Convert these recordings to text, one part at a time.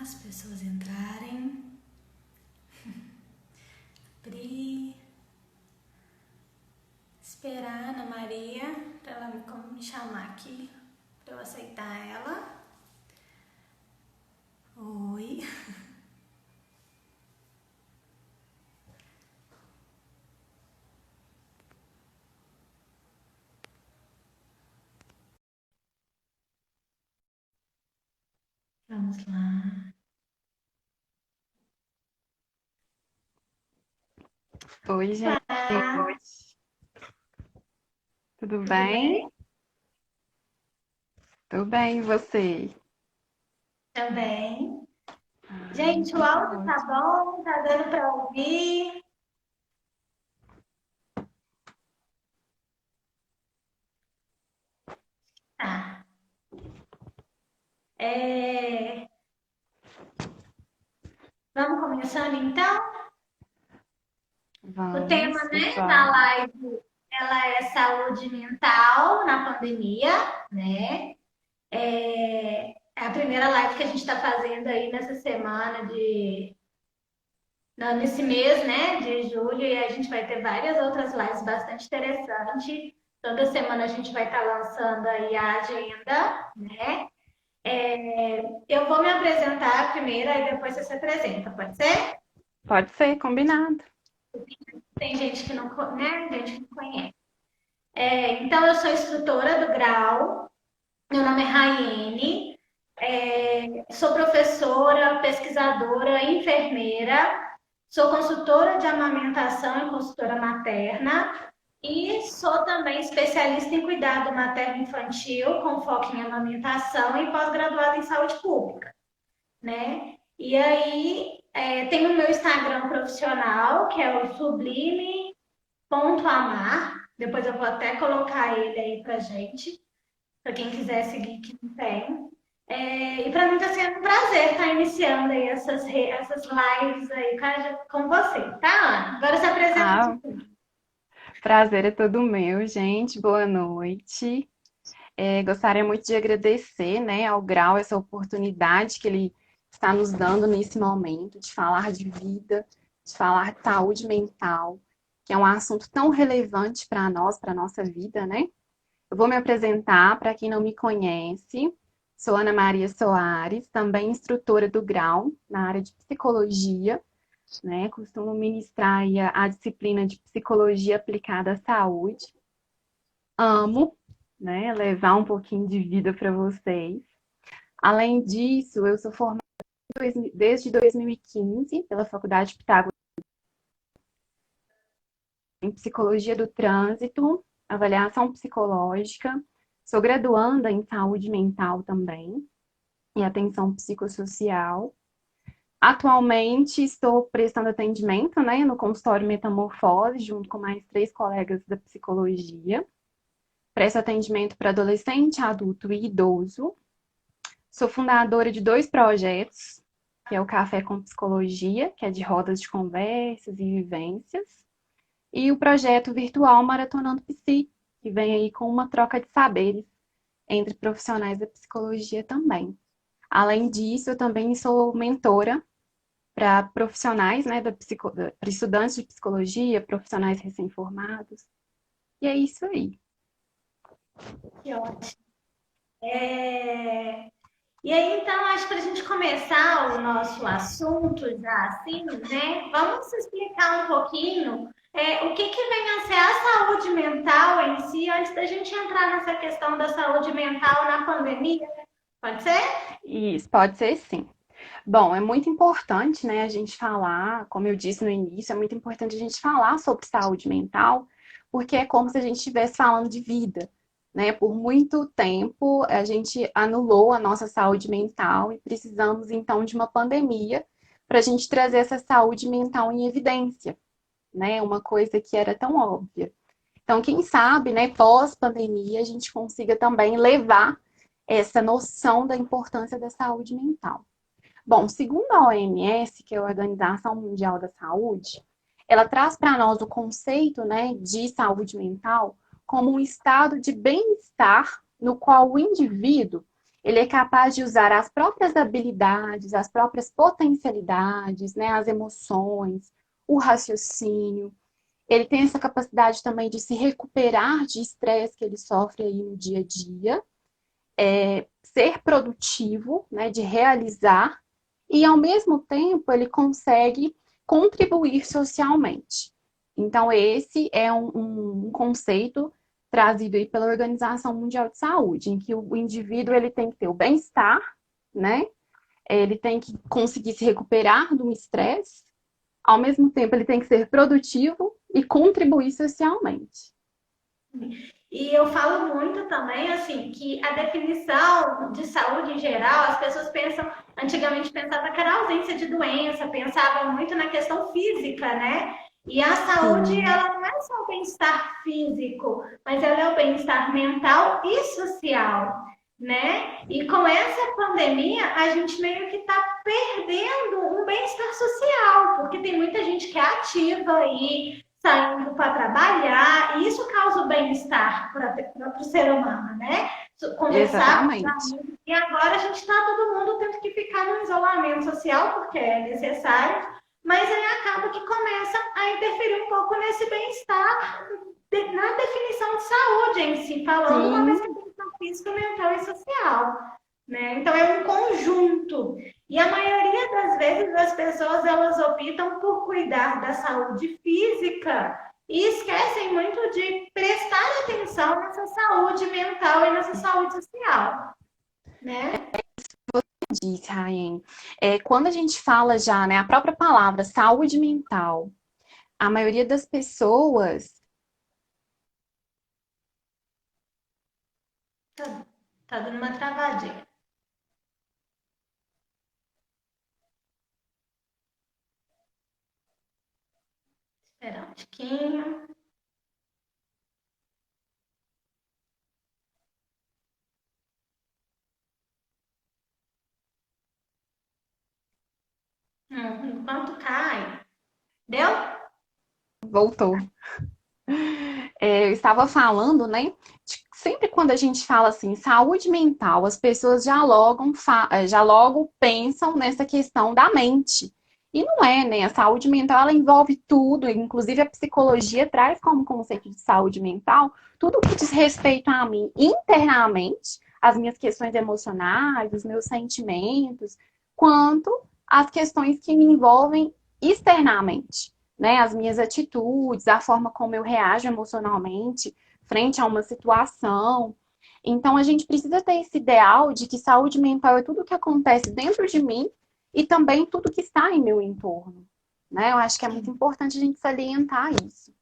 as pessoas entrarem. Abrir. Esperar a Ana Maria para ela me chamar aqui, para eu aceitar ela. Oi. Vamos lá. Oi, gente. Olá, Tudo tudo bem? bem? Tudo bem, e você? Também. Gente, o Então tá áudio tá ótimo. bom? Tá dando para ouvir? Tá. É, Vamos começando então? O tema, Vamos, né, da vamos. live, ela é saúde mental na pandemia, né? É a primeira live que a gente está fazendo aí nessa semana não, nesse mês, né, de julho, e a gente vai ter várias outras lives bastante interessantes. Toda semana a gente vai estar lançando aí a agenda, né? Eu vou me apresentar primeiro, aí depois você se apresenta, pode ser? Pode ser, combinado. Tem gente que não, né, gente que não conhece. Então, eu sou instrutora do Grau, meu nome é Raiane, sou professora, pesquisadora, enfermeira, sou consultora de amamentação e consultora materna e sou também especialista em cuidado materno-infantil, com foco em amamentação e pós-graduada em saúde pública, né? E aí, tem o meu Instagram profissional, que é o sublime.amar, depois eu vou até colocar ele aí pra gente, para quem quiser seguir que não tem. E para mim está sendo um prazer estar iniciando aí essas lives aí com você, tá, Ana? Agora se apresenta de Ah, tudo. prazer é todo meu, gente. Boa noite. Gostaria muito de agradecer, né, ao Grau essa oportunidade que ele está nos dando nesse momento de falar de vida, de falar de saúde mental, que é um assunto tão relevante para nós, para a nossa vida, né? Eu vou me apresentar para quem não me conhece. Sou Ana Maria Soares, também instrutora do Grau na área de psicologia, né? Costumo ministrar aí a disciplina de psicologia aplicada à saúde. Amo, né, levar um pouquinho de vida para vocês. Além disso, eu sou formada desde 2015 pela Faculdade Pitágoras em Psicologia do Trânsito, avaliação psicológica. Sou graduanda em saúde mental também e atenção psicossocial. Atualmente estou prestando atendimento, né, no consultório Metamorfose, junto com mais 3 colegas da psicologia. Presto atendimento para adolescente, adulto e idoso. Sou fundadora de 2 projetos, que é o Café com Psicologia, que é de rodas de conversas e vivências, e o projeto virtual Maratonando Psi, que vem aí com uma troca de saberes entre profissionais da psicologia também. Além disso, eu também sou mentora para profissionais, né, para estudantes de psicologia, profissionais recém-formados. E é isso aí. Que ótimo. É, E aí, então, acho que para a gente começar o nosso assunto já assim, né? Vamos explicar um pouquinho o que que vem a ser a saúde mental em si, antes da gente entrar nessa questão da saúde mental na pandemia. Pode ser? Isso pode ser sim. Bom, é muito importante, né, a gente falar, como eu disse no início, é muito importante a gente falar sobre saúde mental, porque é como se a gente estivesse falando de vida, né? Por muito tempo a gente anulou a nossa saúde mental e precisamos então de uma pandemia para a gente trazer essa saúde mental em evidência, né? Uma coisa que era tão óbvia. Então, quem sabe, né, pós-pandemia, a gente consiga também levar essa noção da importância da saúde mental. Bom, segundo a OMS, que é a Organização Mundial da Saúde, ela traz para nós o conceito, né, de saúde mental como um estado de bem-estar no qual o indivíduo ele é capaz de usar as próprias habilidades, as próprias potencialidades, né, as emoções, o raciocínio. Ele tem essa capacidade também de se recuperar de estresse que ele sofre aí no dia a dia, ser produtivo, né, de realizar, e ao mesmo tempo ele consegue contribuir socialmente. Então, esse é um conceito trazido aí pela Organização Mundial de Saúde, em que o indivíduo ele tem que ter o bem-estar, né? Ele tem que conseguir se recuperar do estresse, ao mesmo tempo ele tem que ser produtivo e contribuir socialmente. E eu falo muito também, assim, que a definição de saúde em geral, as pessoas pensam, antigamente pensavam que era ausência de doença, pensavam muito na questão física, né? E a saúde, Sim, ela não é só o bem-estar físico, mas ela é o bem-estar mental e social, né? E com essa pandemia, a gente meio que está perdendo um bem-estar social, porque tem muita gente que é ativa aí, saindo para trabalhar, e isso causa o bem-estar para o ser humano, né? Conversar com os exatamente. amigos. E agora a gente está todo mundo tendo que ficar no isolamento social, porque é necessário, mas aí acaba que começa a interferir um pouco nesse bem-estar, na definição de saúde em si, falando, mas Sim, essa questão física, mental e social. Né? Então é um conjunto. E a maioria das vezes as pessoas elas optam por cuidar da saúde física e esquecem muito de prestar atenção nessa saúde mental e nessa saúde social, né? diz, Raien. Quando a gente fala já, né, a própria palavra saúde mental, a maioria das pessoas. Tá dando uma travadinha. Espera um tiquinho. Enquanto cai. Deu? Voltou. Eu estava falando, né? Sempre quando a gente fala assim, saúde mental, as pessoas já logo pensam nessa questão da mente. E não é, né? A saúde mental ela envolve tudo, inclusive a psicologia traz como conceito de saúde mental tudo que diz respeito a mim internamente, as minhas questões emocionais, os meus sentimentos, quanto as questões que me envolvem externamente, né? As minhas atitudes, a forma como eu reajo emocionalmente frente a uma situação. Então, a gente precisa ter esse ideal de que saúde mental é tudo o que acontece dentro de mim e também tudo que está em meu entorno. Né? Eu acho que é muito Sim. importante a gente salientar isso.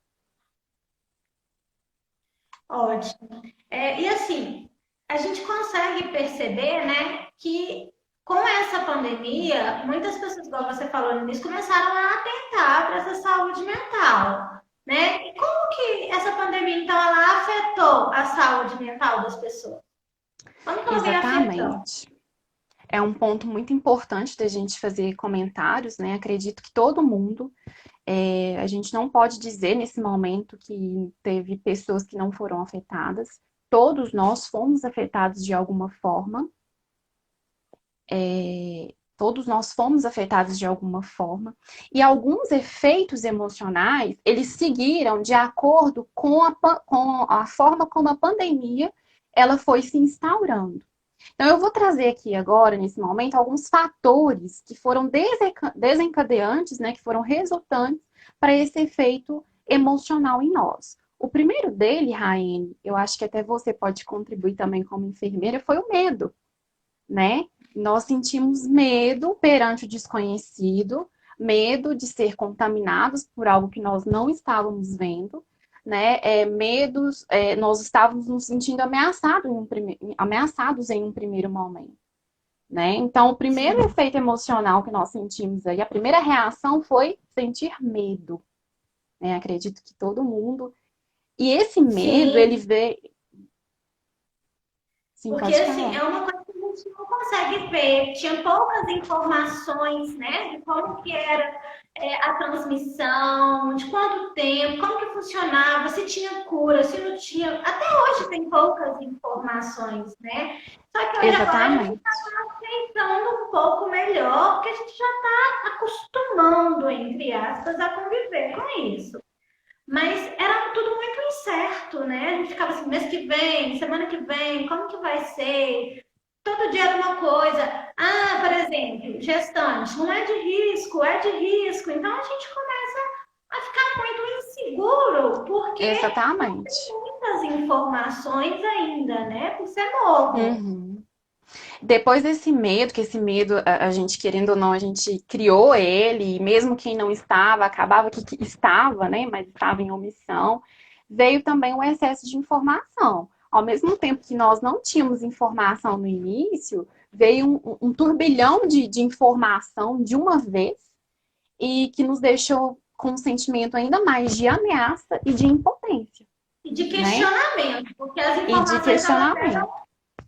Ótimo. E assim, a gente consegue perceber, né, que com essa pandemia, muitas pessoas, igual você falou no início, começaram a atentar para essa saúde mental, né? E como que essa pandemia, então, ela afetou a saúde mental das pessoas? Como que ela vem afetando? Exatamente. É um ponto muito importante da gente fazer comentários, né? Acredito que todo mundo, a gente não pode dizer nesse momento que teve pessoas que não foram afetadas. Todos nós fomos afetados de alguma forma. Todos nós fomos afetados de alguma forma. E alguns efeitos emocionais, eles seguiram de acordo com a forma como a pandemia ela foi se instaurando. Então, eu vou trazer aqui agora, nesse momento, alguns fatores que foram desencadeantes, né, que foram resultantes para esse efeito emocional em nós. O primeiro dele, Raine, eu acho que até você pode contribuir também como enfermeira, foi o medo, né? Nós sentimos medo perante o desconhecido, medo de ser contaminados por algo que nós não estávamos vendo, né? Nós estávamos nos sentindo ameaçados em um primeiro momento, né? Então, o primeiro Sim. efeito emocional que nós sentimos aí, a primeira reação foi sentir medo, né? Acredito que todo mundo. E esse medo, ele Sim, veio. Sim, porque pode assim, falar. é uma coisa gente não consegue ver. Tinha poucas informações, né, de como que era a transmissão, de quanto tempo, como que funcionava, se tinha cura, se não tinha. Até hoje tem poucas informações, né? Só que hoje agora a gente está Exatamente. aceitando um pouco melhor, porque a gente já está acostumando, entre aspas, a conviver com isso. Mas era tudo muito incerto, né? A gente ficava assim, mês que vem, semana que vem, como que vai ser? Todo dia era uma coisa. Ah, por exemplo, gestante, não é de risco, é de risco. Então a gente começa a ficar muito inseguro, porque não tem Exatamente. muitas informações ainda, né? Por ser novo. Uhum. Depois desse medo, que esse medo, a gente, querendo ou não, a gente criou ele, e mesmo quem não estava, acabava que estava, né? Mas estava em omissão, veio também o excesso de informação. Ao mesmo tempo que nós não tínhamos informação no início, veio um turbilhão de informação de uma vez e que nos deixou com um sentimento ainda mais de ameaça e de impotência, E de né? questionamento, porque as E de informações elas eram questionamento.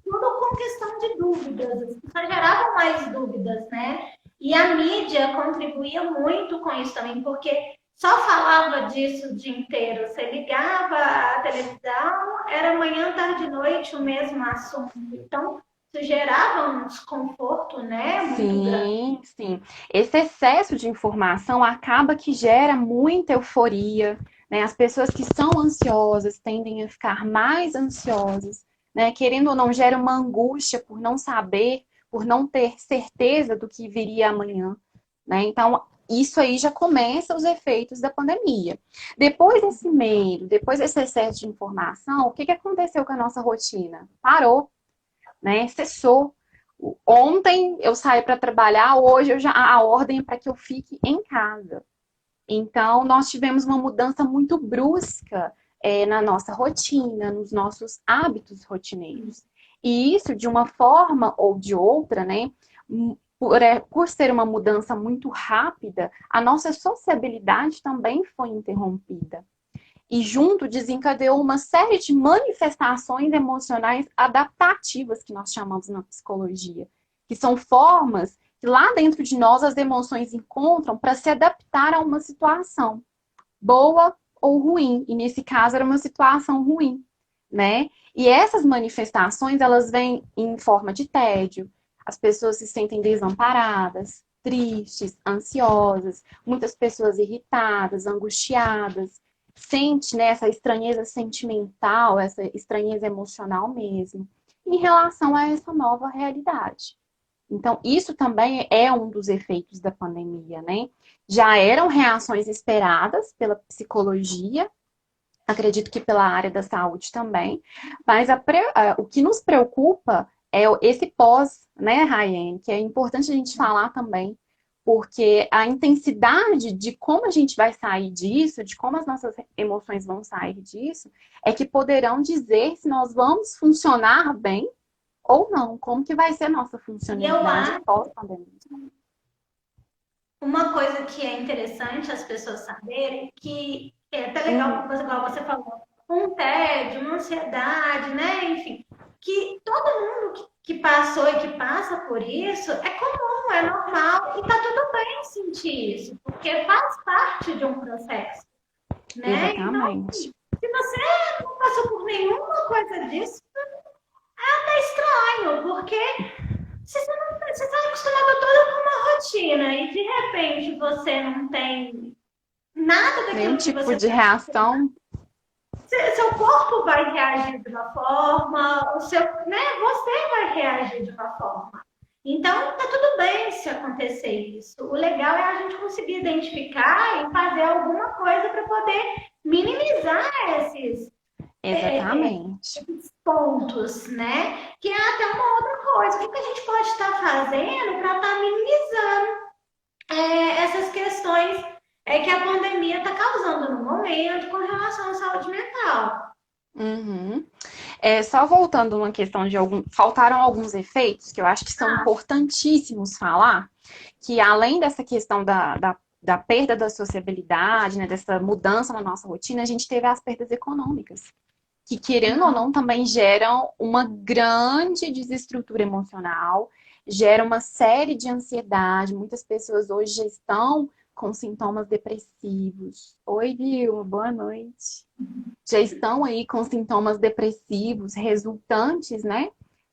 tudo com questão de dúvidas, as pessoas geravam mais dúvidas, né? E a mídia contribuía muito com isso também, porque só falava disso o dia inteiro. Você ligava a televisão, era manhã, tarde e noite o mesmo assunto. Então, isso gerava um desconforto, né, muito grande. Sim, sim. Esse excesso de informação acaba que gera muita euforia, né? As pessoas que são ansiosas tendem a ficar mais ansiosas, né? Querendo ou não, gera uma angústia por não saber, por não ter certeza do que viria amanhã, né? Então, isso aí já começa os efeitos da pandemia. Depois desse medo, depois desse excesso de informação, o que que aconteceu com a nossa rotina? Parou, né? Cessou. Ontem eu saí para trabalhar, hoje a ordem é para que eu fique em casa. Então, nós tivemos uma mudança muito brusca na nossa rotina, nos nossos hábitos rotineiros. E isso, de uma forma ou de outra, né? Por ser uma mudança muito rápida, a nossa sociabilidade também foi interrompida e junto desencadeou uma série de manifestações emocionais adaptativas que nós chamamos na psicologia, que são formas que lá dentro de nós as emoções encontram para se adaptar a uma situação, boa ou ruim. E nesse caso era uma situação ruim, né? E essas manifestações, elas vêm em forma de tédio. As pessoas se sentem desamparadas, tristes, ansiosas, muitas pessoas irritadas, angustiadas, sente, né, essa estranheza sentimental, essa estranheza emocional mesmo, em relação a essa nova realidade. Então, isso também é um dos efeitos da pandemia, né? Já eram reações esperadas pela psicologia, acredito que pela área da saúde também, mas o que nos preocupa é esse pós, né, Rayane, que é importante a gente falar também, porque a intensidade de como a gente vai sair disso, de como as nossas emoções vão sair disso, é que poderão dizer se nós vamos funcionar bem ou não, como que vai ser a nossa E eu funcionalidade acho pós-pandemia. uma coisa que é interessante as pessoas saberem, que é até legal, Uhum. igual você falou, um tédio, uma ansiedade, né? Enfim, que todo mundo que passou e que passa por isso é comum, é normal, e tá tudo bem sentir isso, porque faz parte de um processo, né? Então, Exatamente. se você não passou por nenhuma coisa disso, é até estranho, porque você está acostumado toda com uma rotina e de repente você não tem nada Nenhum daquilo que tipo você de reação. seu corpo vai reagir de uma forma, né, você vai reagir de uma forma. Então, tá tudo bem se acontecer isso. O legal é a gente conseguir identificar e fazer alguma coisa para poder minimizar Exatamente. esses pontos, né? Que é até uma outra coisa. O que a gente pode estar fazendo para estar minimizando essas questões que a pandemia está causando no momento com relação à saúde mental? Uhum. Só voltando uma questão de faltaram alguns efeitos que eu acho que são Ah, importantíssimos falar, que além dessa questão da perda da sociabilidade, né, dessa mudança na nossa rotina, a gente teve as perdas econômicas, que, querendo ou não, também geram uma grande desestrutura emocional, gera uma série de ansiedade. Muitas pessoas hoje já estão com sintomas depressivos. Oi, Vilma, boa noite. Já estão aí com sintomas depressivos resultantes, né,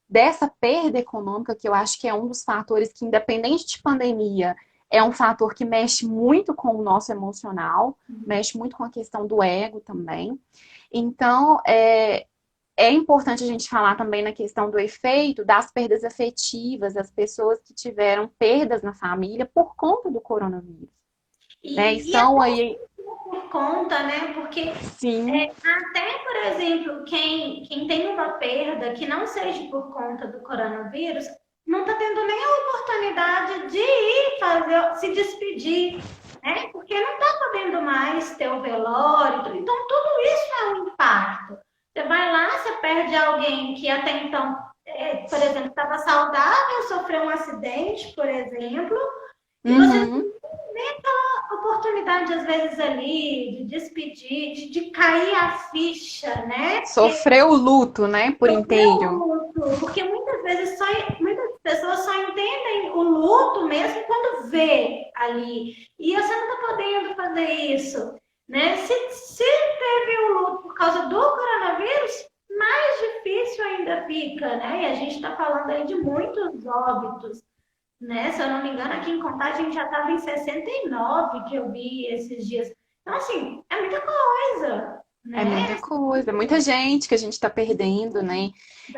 dessa perda econômica, que eu acho que é um dos fatores que, independente de pandemia, é um fator que mexe muito com o nosso emocional, mexe muito com a questão do ego também. Então, é importante a gente falar também na questão do efeito das perdas afetivas, das pessoas que tiveram perdas na família por conta do coronavírus, né? E E são aí, por conta, né? Porque sim, até, por exemplo, quem tem uma perda que não seja por conta do coronavírus, não está tendo nem a oportunidade de ir fazer, se despedir, né? Porque não está podendo mais ter o velório. Então, tudo isso é um impacto. Você vai lá, você perde alguém que até então, por exemplo, estava saudável, sofreu um acidente, por exemplo, e você não uhum, tem aquela oportunidade, às vezes, ali, de despedir, de cair a ficha, né? Porque sofreu o luto, né, por sofreu o inteiro. luto, porque muitas vezes muitas pessoas só entendem o luto mesmo quando vê ali. E você não está podendo fazer isso, né? Se teve o luto por causa do coronavírus, mais difícil ainda fica, né? E a gente está falando aí de muitos óbitos, né? Se eu não me engano, aqui em Contagem a gente já estava em 69 que eu vi esses dias. Então, assim, é muita coisa, É né? muita coisa, é muita gente que a gente está perdendo, né?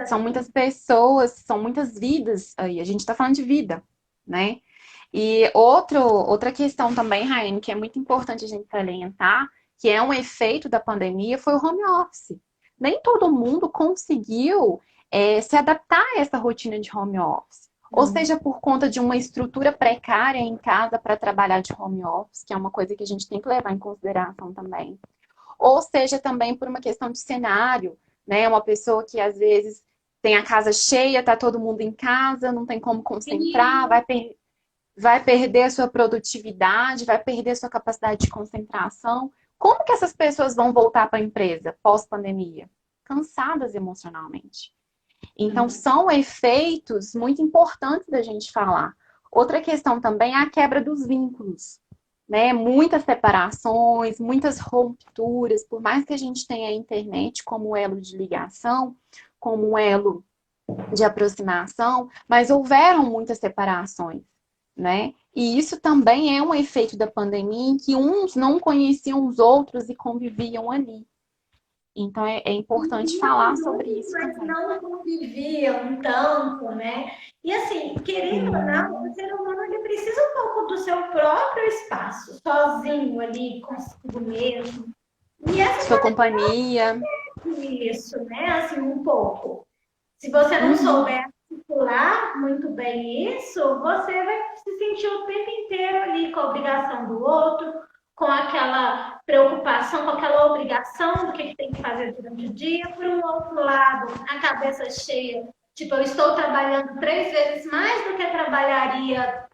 São muitas Exatamente. pessoas, são muitas vidas aí. A gente está falando de vida, né? E outra questão também, Raine, que é muito importante a gente salientar, que é um efeito da pandemia, foi o home office. Nem todo mundo conseguiu se adaptar a essa rotina de home office. Ou Não. seja, por conta de uma estrutura precária em casa para trabalhar de home office, que é uma coisa que a gente tem que levar em consideração também. Ou seja, também por uma questão de cenário, né? Uma pessoa que às vezes tem a casa cheia, tá todo mundo em casa, não tem como concentrar, E vai perder a sua produtividade, vai perder a sua capacidade de concentração. Como que essas pessoas vão voltar para a empresa pós-pandemia? Cansadas emocionalmente. Então, são efeitos muito importantes da gente falar. Outra questão também é a quebra dos vínculos, né? Muitas separações, muitas rupturas, por mais que a gente tenha a internet como elo de ligação, como elo de aproximação, mas houveram muitas separações, né? E isso também é um efeito da pandemia em que uns não conheciam os outros e conviviam ali. Então é importante falar sobre isso mas também. não conviviam tanto, né? E assim, querendo ou não, o Sim. ser humano ele precisa um pouco do seu próprio espaço, sozinho ali, consigo mesmo. E essa Sua companhia. isso, né? Assim, um pouco. Se você não Uhum. souber articular muito bem isso, você vai se sentir o tempo inteiro ali com a obrigação do outro, com aquela preocupação, com aquela obrigação do que tem que fazer durante o dia. Por um outro lado, a cabeça cheia, tipo, eu estou trabalhando 3 vezes mais do que trabalharia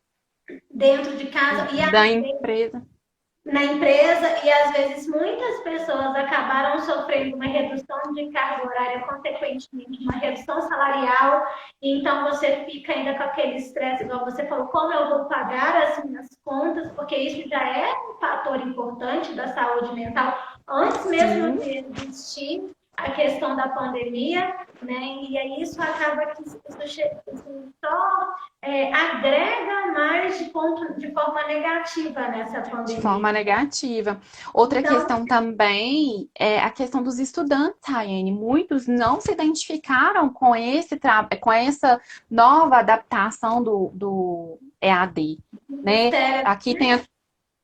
dentro de casa e Da empresa. na empresa e às vezes muitas pessoas acabaram sofrendo uma redução de carga horária, consequentemente uma redução salarial, e então você fica ainda com aquele estresse, igual você falou, como eu vou pagar as minhas contas, porque isso já é um fator importante da saúde mental, antes mesmo Sim. de existir a questão da pandemia, né? E aí isso acaba que isso só agrega mais de forma negativa nessa De pandemia. forma negativa. Outra Então, questão também é a questão dos estudantes, Raiane. Muitos não se identificaram com essa nova adaptação do EAD, né? mistério, Aqui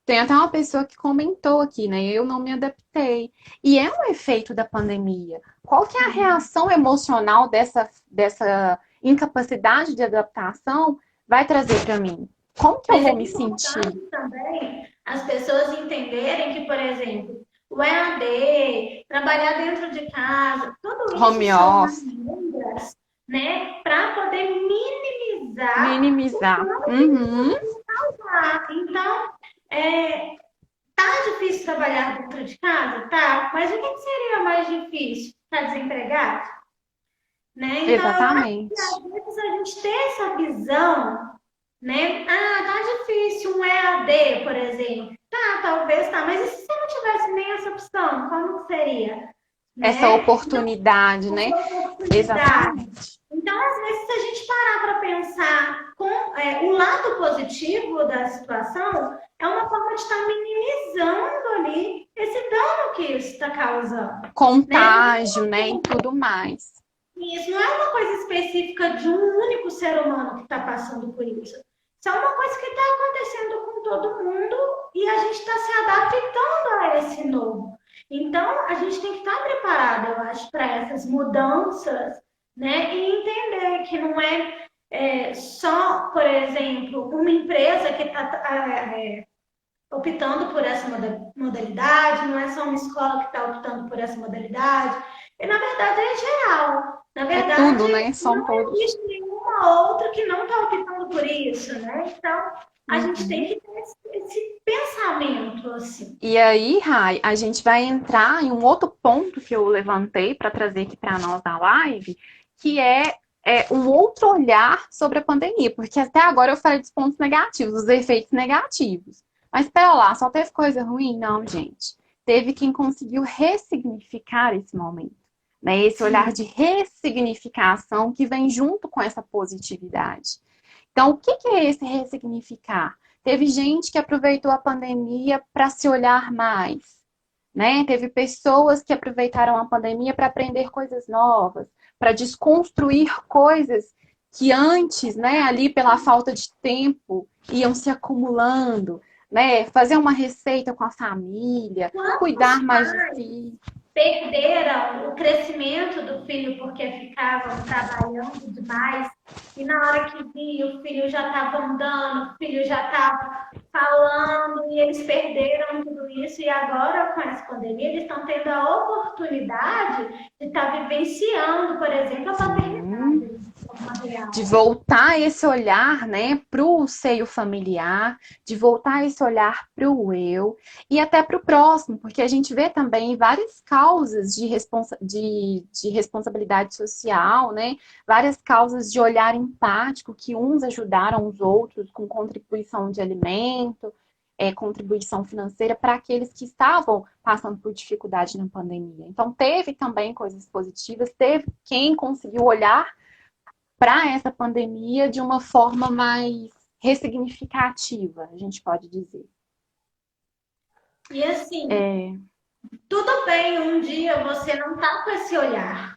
tem até uma pessoa que comentou aqui, né? Eu não me adaptei. E é um efeito da pandemia. Qual que é a reação emocional dessa incapacidade de adaptação vai trazer para mim? Como que eu mas é vou me sentir? importante também as pessoas entenderem que, por exemplo, o EAD, trabalhar dentro de casa, tudo isso Home são office, maneiras, né, para poder minimizar o minimizar. dano que isso Uhum. pode causar. Então, tá difícil trabalhar dentro de casa? Tá, mas o que seria mais difícil? está desempregado, né? Então, eu acho que Exatamente. às vezes a gente tem essa visão, né? Ah, tá difícil um EAD, por exemplo. Tá, talvez tá, mas e se você não tivesse nem essa opção, como que seria? Essa Né? Então, oportunidade, né? essa oportunidade. Exatamente. Então, às vezes, se a gente parar para pensar com o lado positivo da situação, é uma forma de estar minimizando ali esse dano que isso está causando. Né? Contágio, né? E tudo mais. Isso não é uma coisa específica de um único ser humano que está passando por isso. Isso é uma coisa que está acontecendo com todo mundo e a gente está se adaptando a esse novo. Então, a gente tem que estar preparado, eu acho, para essas mudanças, né? E entender que não é só, por exemplo, uma empresa que está optando por essa modalidade, não é só uma escola que está optando por essa modalidade. E, na verdade, é geral. Na É verdade, tudo, né? São não todos. existe nenhuma outra que não está optando por isso, né? Então, a gente tem Uhum. que ter esse pensamento, assim. E aí, Rai, a gente vai entrar em um outro ponto que eu levantei para trazer aqui para nós na live, que é um outro olhar sobre a pandemia, porque até agora eu falei dos pontos negativos, dos efeitos negativos. Mas pera lá, só teve coisa ruim? Não, gente. Teve quem conseguiu ressignificar esse momento, né? Esse olhar Sim. de ressignificação que vem junto com essa positividade. Então, o que é esse ressignificar? Teve gente que aproveitou a pandemia para se olhar mais, né? Teve pessoas que aproveitaram a pandemia para aprender coisas novas, para desconstruir coisas que antes, né, ali pela falta de tempo, iam se acumulando, né? Fazer uma receita com a família, Quantos cuidar mais de si. perderam o crescimento do filho porque ficavam trabalhando demais e na hora que via o filho já estava andando, o filho já estava falando e eles perderam tudo isso e agora com essa pandemia eles estão tendo a oportunidade de estar vivenciando, por exemplo, a Sim, paternidade de forma de real. voltar esse olhar, né, para o seio familiar, de voltar esse olhar para o eu e até para o próximo, porque a gente vê também várias causas de responsabilidade social, né, várias causas de olhar empático que uns ajudaram os outros com contribuição de alimento, contribuição financeira para aqueles que estavam passando por dificuldade na pandemia. Então, teve também coisas positivas, teve quem conseguiu olhar para essa pandemia de uma forma mais ressignificativa, a gente pode dizer. E assim, É, tudo bem um dia você não tá com esse olhar,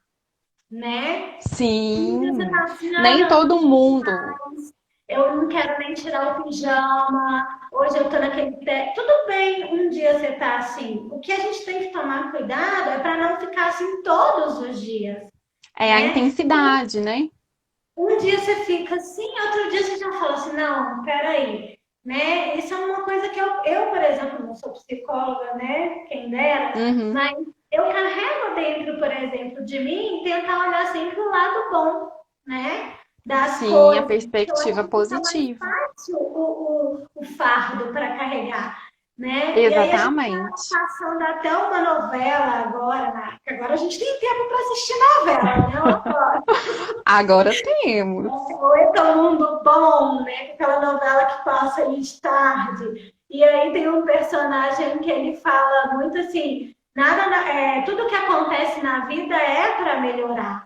né? Um dia você sim, fala assim, ai, nem eu todo mundo. não quero nem tirar o pijama, hoje eu tô naquele pé. Tudo bem um dia você tá assim. O que a gente tem que tomar cuidado é para não ficar assim todos os dias, É a né? intensidade, né? Um dia você fica assim, outro dia você já fala assim, não, peraí, né? Isso é uma coisa que por exemplo, não sou psicóloga, né? Quem dera, Uhum. mas eu carrego dentro, por exemplo, de mim, tentar olhar sempre o lado bom, né? Das Sim, a coisas. Eu perspectiva acho que fica mais positiva. fácil o fardo para carregar, né? E aí a gente tá Exatamente. passando até uma novela agora, né? Agora a gente tem tempo para assistir novela, né? Agora temos. Oi, todo mundo bom, né? Aquela novela que passa ali de tarde. E aí tem um personagem que ele fala muito assim, tudo que acontece na vida é para melhorar,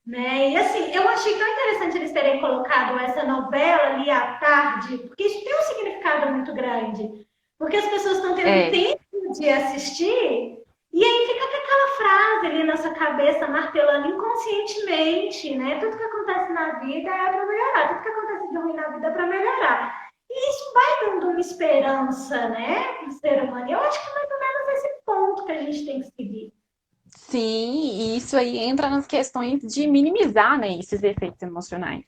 né? E assim, eu achei tão interessante eles terem colocado essa novela ali à tarde, porque isso tem um significado muito grande. Porque as pessoas estão tendo É, tempo de assistir e aí fica com aquela frase ali na sua cabeça martelando inconscientemente, né? Tudo que acontece na vida é para melhorar, tudo que acontece de ruim na vida é para melhorar. E isso vai dando uma esperança, né, para o ser humano. Eu acho que é mais ou menos esse ponto que a gente tem que seguir. sim, e isso aí entra nas questões de minimizar, né, esses efeitos emocionais.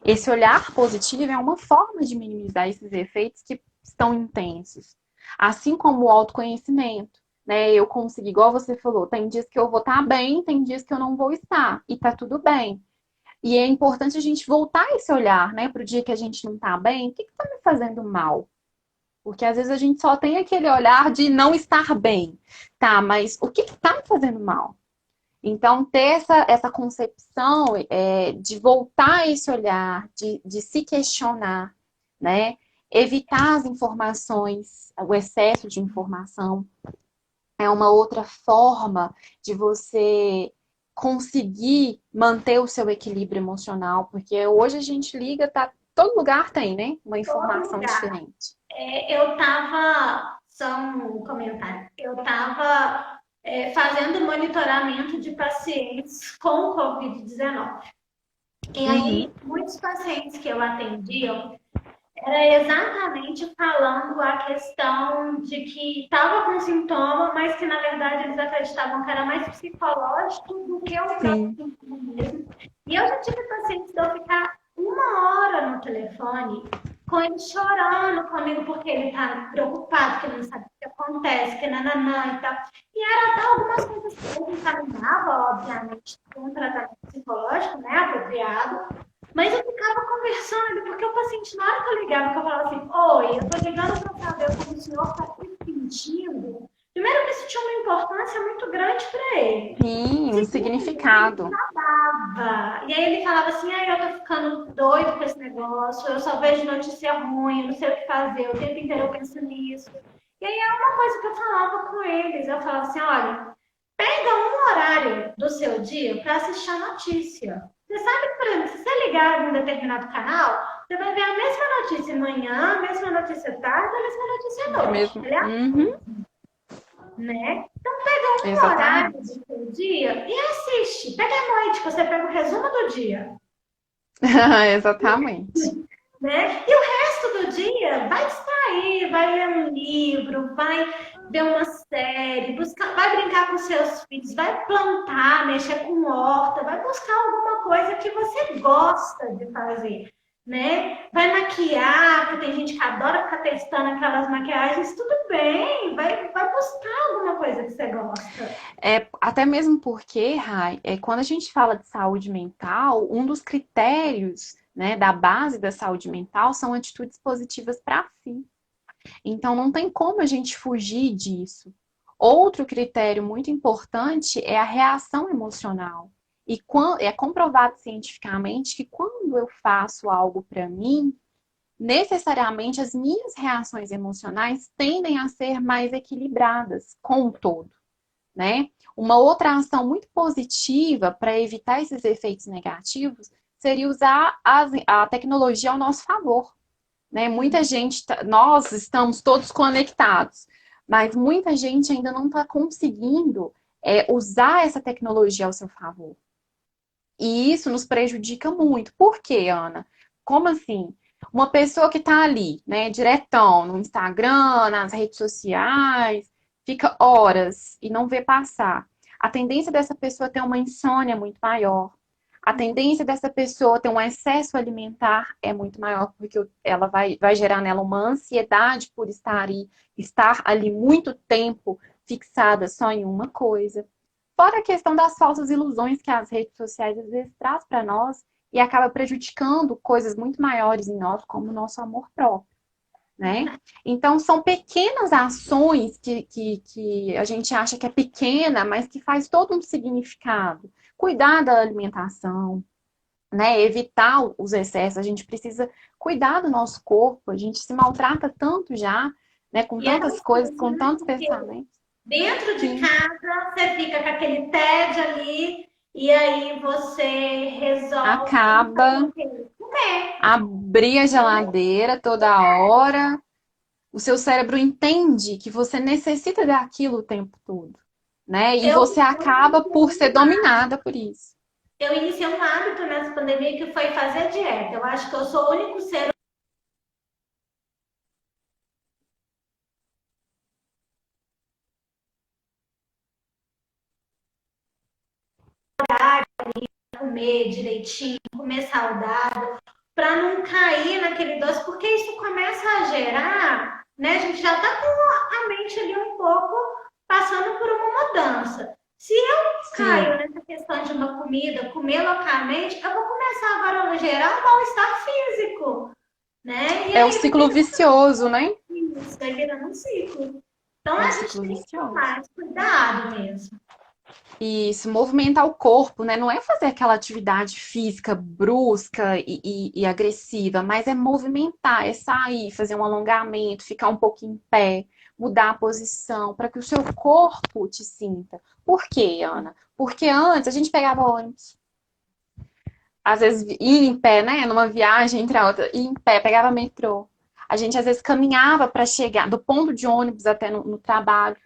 Esse olhar positivo é uma forma de minimizar esses efeitos que estão intensos. Assim como o autoconhecimento, né? Eu consigo, igual você falou, tem dias que eu vou estar bem, tem dias que eu não vou estar, e tá tudo bem. E é importante a gente voltar esse olhar, né, para o dia que a gente não tá bem, o que está me fazendo mal? Porque às vezes a gente só tem aquele olhar de não estar bem. Tá, mas o que está me fazendo mal? Então, ter essa concepção de voltar esse olhar, de se questionar, né? Evitar as informações, o excesso de informação, é uma outra forma de você conseguir manter o seu equilíbrio emocional, porque hoje a gente liga, tá, todo lugar tem, né? Uma Todo informação lugar. diferente. Eu tava, só um comentário, eu tava fazendo monitoramento de pacientes com Covid-19. E Uhum, aí, muitos pacientes que eu atendia, era exatamente falando a questão de que estava com sintoma, mas que na verdade eles acreditavam que era mais psicológico do que o próprio sim, sintoma mesmo. E eu já tive pacientes de eu ficar 1 hora no telefone com ele chorando comigo porque ele está preocupado, que ele não sabe o que acontece, que nananã e tal. E era até algumas coisas que eu encaminhava, obviamente, para um tratamento psicológico, né, apropriado, mas eu ficava conversando, porque o paciente, na hora que eu ligava, que eu falava assim, oi, eu tô ligando para saber como o senhor está se sentindo. Primeiro que isso tinha uma importância muito grande para ele. sim, um Segundo, ele significado. desabava. E aí ele falava assim, eu tô ficando doido com esse negócio, eu só vejo notícia ruim, eu não sei o que fazer, o tempo inteiro eu penso nisso. E aí é uma coisa que eu falava com eles, eu falava assim, olha, pega um horário do seu dia para assistir a notícia. Você sabe que, por exemplo, se você ligar em um determinado canal, você vai ver a mesma notícia manhã, a mesma notícia tarde, a mesma notícia à É noite. mesmo. Aliás, Uhum, né? Então pega um horário do exatamente. seu dia e assiste. Pega à noite, que você pega o resumo do dia. Exatamente. Né? E o resto do dia vai distrair, vai ler um livro, vai ver uma série, buscar, vai brincar com seus filhos, vai plantar, mexer com horta, vai buscar alguma coisa que você gosta de fazer, né? Vai maquiar, porque tem gente que adora ficar testando aquelas maquiagens, tudo bem, vai buscar alguma coisa que você gosta. Até mesmo porque, Rai, quando a gente fala de saúde mental, um dos critérios, né, da base da saúde mental são atitudes positivas para si. Então, não tem como a gente fugir disso. Outro critério muito importante é a reação emocional. E é comprovado cientificamente que quando eu faço algo para mim, necessariamente as minhas reações emocionais tendem a ser mais equilibradas com o todo, né? Uma outra ação muito positiva para evitar esses efeitos negativos seria usar a tecnologia ao nosso favor, né? Muita gente, nós estamos todos conectados, mas muita gente ainda não está conseguindo usar essa tecnologia ao seu favor. E isso nos prejudica muito. Por quê, Ana? Como assim? Uma pessoa que está ali, né, diretão, no Instagram, nas redes sociais, fica horas e não vê passar. A tendência dessa pessoa é ter uma insônia muito maior. A tendência dessa pessoa ter um excesso alimentar é muito maior, porque ela vai gerar nela uma ansiedade por estar ali muito tempo fixada só em uma coisa. Fora a questão das falsas ilusões que as redes sociais às vezes traz para nós e acaba prejudicando coisas muito maiores em nós, como o nosso amor próprio, né? Então, são pequenas ações que a gente acha que é pequena, mas que faz todo um significado. Cuidar da alimentação, né? Evitar os excessos. A gente precisa cuidar do nosso corpo. A gente se maltrata tanto já, né? Com E é tantas coisas, gostoso, com né? tantos Porque pensamentos. dentro de Sim. casa, você fica com aquele tédio ali, e aí você resolve Acaba fazer o quê? Comer. abrir a geladeira toda hora. O seu cérebro entende que você necessita daquilo o tempo todo, né? E Eu, você eu, acaba por ser dominada por isso. eu iniciei um hábito nessa pandemia que foi fazer dieta. Eu acho que eu sou o único ser a comer direitinho, comer saudável, para não cair naquele doce, porque isso começa a gerar, né? A gente já está com a mente ali um pouco passando por uma mudança. Se eu caio Sim, nessa questão de uma comida, comer localmente, eu vou começar agora a gerar um mal-estar físico, né? E é o aí ciclo vicioso, né? isso vai virando um ciclo. Então É um a gente ciclo tem que vicioso. tomar esse cuidado mesmo. Isso, movimentar o corpo, né? Não é fazer aquela atividade física brusca e agressiva, mas é movimentar, é sair, fazer um alongamento, ficar um pouco em pé, mudar a posição, para que o seu corpo te sinta. Por quê, Ana? Porque antes a gente pegava ônibus, às vezes ia em pé, né? Numa viagem entre a outra, ia em pé, pegava metrô. A gente às vezes caminhava para chegar do ponto de ônibus até no trabalho.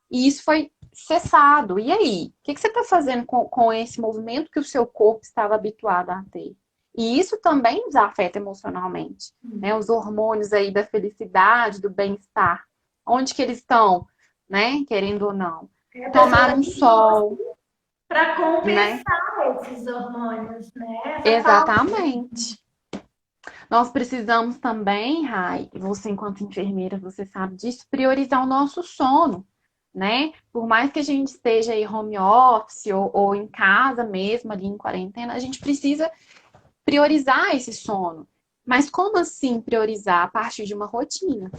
E isso foi cessado. E aí? O que você está fazendo com esse movimento que o seu corpo estava habituado a ter? E isso também nos afeta emocionalmente, né? Os hormônios aí da felicidade, do bem-estar. Onde que eles estão, né? Querendo ou não. A pessoa Tomar vai um sol, para né? compensar esses hormônios, né? Essa falta. Exatamente. Nós precisamos também, Rai, você enquanto enfermeira, você sabe disso, priorizar o nosso sono, né? Por mais que a gente esteja aí home office ou em casa mesmo, ali em quarentena, a gente precisa priorizar esse sono. Mas como assim priorizar? A partir de uma rotina,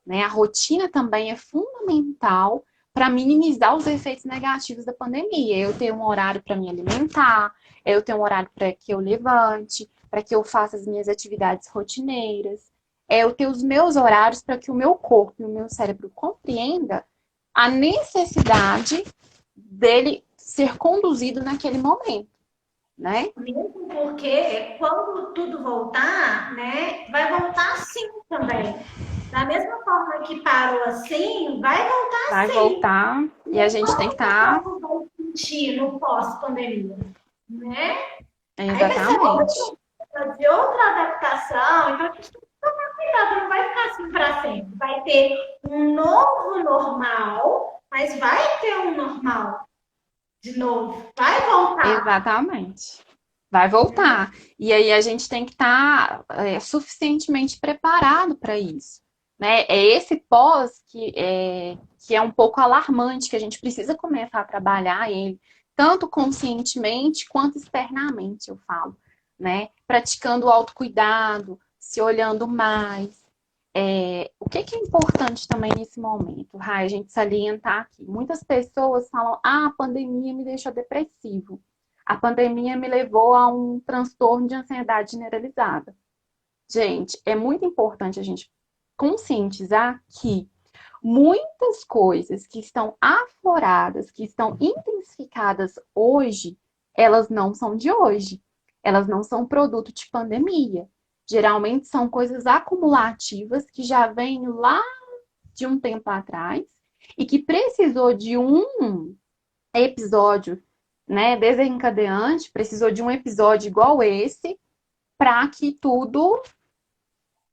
né? A rotina também é fundamental para minimizar os efeitos negativos da pandemia. Eu tenho um horário para me alimentar, eu tenho um horário para que eu levante, para que eu faça as minhas atividades rotineiras. Eu tenho os meus horários para que o meu corpo e o meu cérebro compreenda a necessidade dele ser conduzido naquele momento, né? Mesmo porque quando tudo voltar, né, vai voltar assim também. Da mesma forma que parou assim, vai voltar Vai assim. voltar e a gente tem que Como que o estar. corpo vai sentir no pós-pandemia, né? Aí vai ser Exatamente. de outra adaptação, então a gente tem que tomar cuidado, não vai ficar assim para sempre. Vai ter um novo normal, mas vai ter um normal de novo, vai voltar. Exatamente. Vai voltar. E aí a gente tem que estar suficientemente preparado para isso. Né? É esse pós que é um pouco alarmante, que a gente precisa começar a trabalhar ele, tanto conscientemente quanto externamente, eu falo. Né? Praticando o autocuidado, se olhando mais. O que é importante também nesse momento, Rai, a gente salientar aqui. Muitas pessoas falam, a pandemia me deixou depressivo. A pandemia me levou a um transtorno de ansiedade generalizada. Gente, é muito importante a gente conscientizar que muitas coisas que estão afloradas, que estão intensificadas hoje, elas não são de hoje. Elas não são produto de pandemia. Geralmente são coisas acumulativas que já vêm lá de um tempo atrás e que precisou de um episódio, né, desencadeante, precisou de um episódio igual esse para que tudo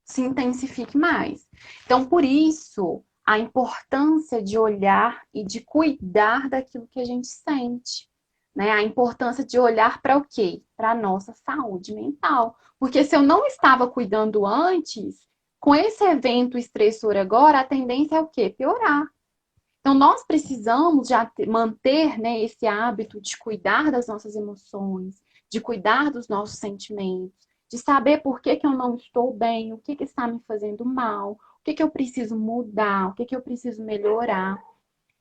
se intensifique mais. Então, por isso, a importância de olhar e de cuidar daquilo que a gente sente. Né? A importância de olhar para o quê? Para a nossa saúde mental. Porque se eu não estava cuidando antes, com esse evento estressor agora, a tendência é o quê? Piorar. Então, nós precisamos já manter, né, esse hábito de cuidar das nossas emoções, de cuidar dos nossos sentimentos, de saber por que que eu não estou bem, o que que está me fazendo mal, o que que eu preciso mudar, o que que eu preciso melhorar.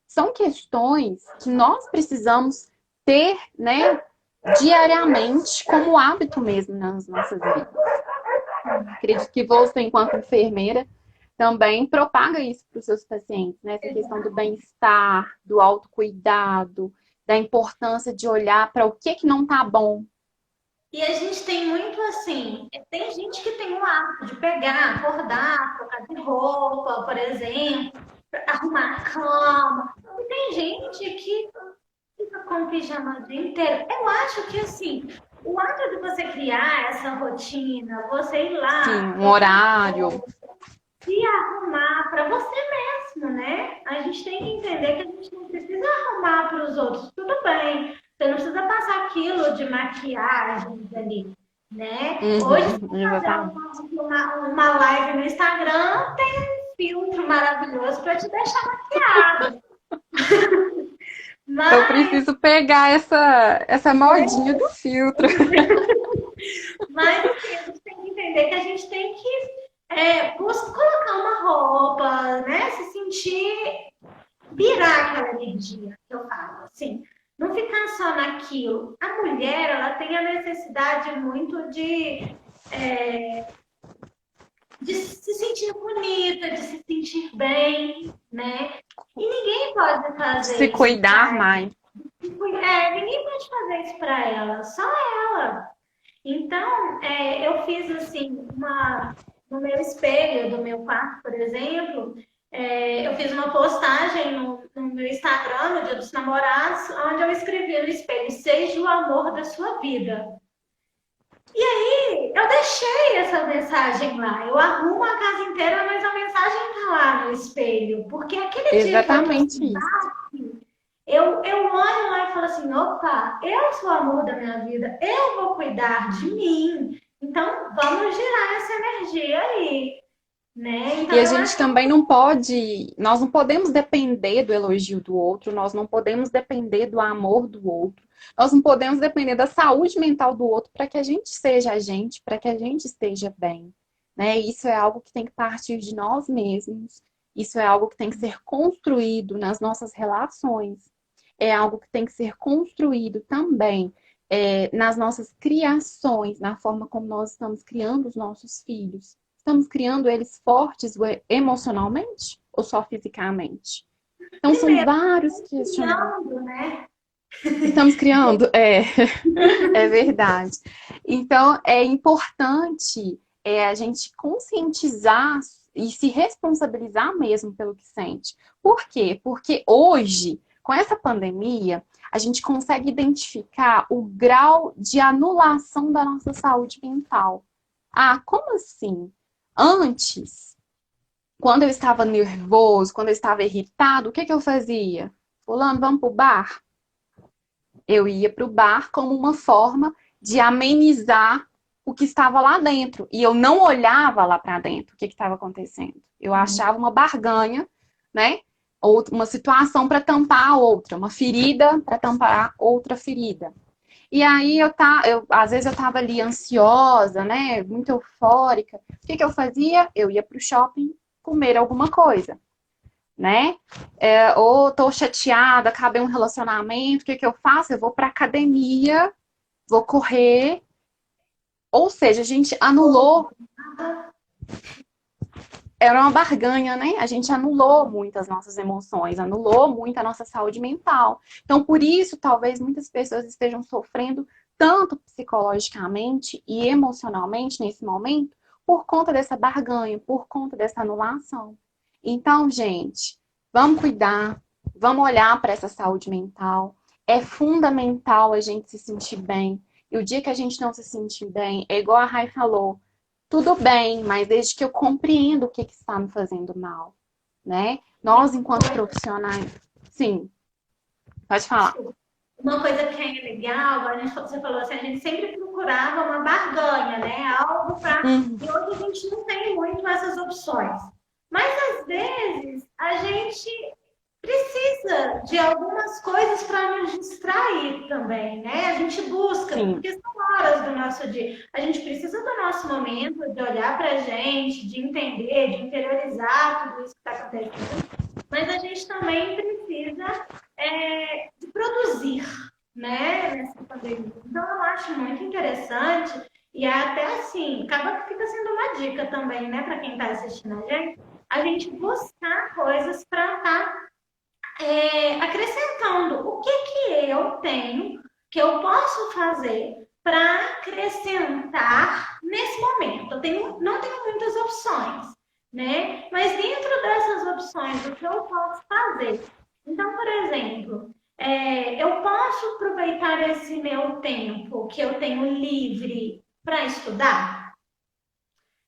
São questões que nós precisamos ter, né, diariamente como hábito mesmo nas nossas vidas. Acredito que você, enquanto enfermeira, também propaga isso para os seus pacientes, né? Essa questão do bem-estar, do autocuidado, da importância de olhar para o que não está bom. E a gente tem muito assim, tem gente que tem o hábito de pegar, acordar, trocar de roupa, por exemplo, arrumar a cama. E tem gente que fica com o pijama o dia inteiro. Eu acho que assim, o ato de você criar essa rotina, você ir Sim, lá, um trocar horário. roupa, se arrumar para você mesmo, né? A gente tem que entender que a gente não precisa arrumar para os outros. Tudo bem, você não precisa passar aquilo de maquiagem ali, né? Hoje, se Uhum, você fazer exatamente. uma live no Instagram, tem um filtro maravilhoso para te deixar maquiada. Eu Mas, preciso pegar essa modinha do filtro. mas assim, a gente tem que entender que a gente tem que colocar uma roupa, né? Se sentir virar aquela energia que eu falo, assim. só naquilo. A mulher, ela tem a necessidade muito de se sentir bonita, de se sentir bem, né? E ninguém pode Se fazer isso cuidar pra mais. ninguém pode fazer isso para ela, só ela. Então, eu fiz assim, no meu espelho do meu quarto, por exemplo, eu fiz uma postagem no meu Instagram, no Dia dos Namorados, onde eu escrevi no espelho: seja o amor da sua vida. Eu deixei essa mensagem lá. Eu arrumo a casa inteira, mas a mensagem tá lá no espelho. Porque aquele dia que eu tô Exatamente assim, isso. eu olho lá e falo assim: opa, eu sou o amor da minha vida, eu vou cuidar de mim. Então, vamos girar essa energia aí, né? Então, E a eu gente acho também não pode, nós não podemos depender do elogio do outro, nós não podemos depender do amor do outro, nós não podemos depender da saúde mental do outro para que a gente seja a gente, para que a gente esteja bem, né? Isso é algo que tem que partir de nós mesmos, isso é algo que tem que ser construído nas nossas relações, é algo que tem que ser construído também nas nossas criações, na forma como nós estamos criando os nossos filhos. Estamos criando eles fortes emocionalmente ou só fisicamente? Então, são primeiro vários questionamentos. criando, né? Estamos criando? É verdade. Então, é importante a gente conscientizar e se responsabilizar mesmo pelo que sente. Por quê? Porque hoje, com essa pandemia, a gente consegue identificar o grau de anulação da nossa saúde mental. Ah, como assim? Antes, quando eu estava nervoso, quando eu estava irritado, o que eu fazia? Fulano, vamos pro bar? Eu ia pro bar como uma forma de amenizar o que estava lá dentro. E eu não olhava lá para dentro o que estava acontecendo. Eu achava uma barganha, né? Ou uma situação para tampar a outra, uma ferida para tampar outra ferida. E aí às vezes eu estava ali ansiosa, né, muito eufórica. O que eu fazia? Eu ia para o shopping comer alguma coisa, né? Ou tô chateada, acabei um relacionamento, o que eu faço? Eu vou para academia, vou correr. Ou seja, a gente anulou, era uma barganha, né? A gente anulou muitas nossas emoções, anulou muito a nossa saúde mental. Então, por isso, talvez muitas pessoas estejam sofrendo tanto psicologicamente e emocionalmente nesse momento, por conta dessa barganha, por conta dessa anulação. Então, gente, vamos cuidar, vamos olhar para essa saúde mental. É fundamental a gente se sentir bem. E o dia que a gente não se sentir bem, é igual a Rai falou, tudo bem, mas desde que eu compreendo o que está me fazendo mal, né? Nós, enquanto profissionais, sim, pode falar. Uma coisa que é legal, você falou assim, a gente sempre procurava uma barganha, né? Algo para. E hoje a gente não tem muito essas opções. Mas às vezes a gente precisa de algumas coisas para nos distrair também, né? A gente busca, Sim. porque são horas do nosso dia. A gente precisa do nosso momento de olhar para a gente, de entender, de interiorizar tudo isso que está acontecendo. Mas a gente também precisa de produzir, né, nessa pandemia. Então, eu acho muito interessante e até assim, acaba que fica sendo uma dica também, né, para quem está assistindo a gente buscar coisas para estar acrescentando. O que eu tenho que eu posso fazer para acrescentar nesse momento? Não tenho muitas opções, né? Mas dentro dessas opções, o que eu posso fazer? Então, por exemplo, eu posso aproveitar esse meu tempo que eu tenho livre para estudar,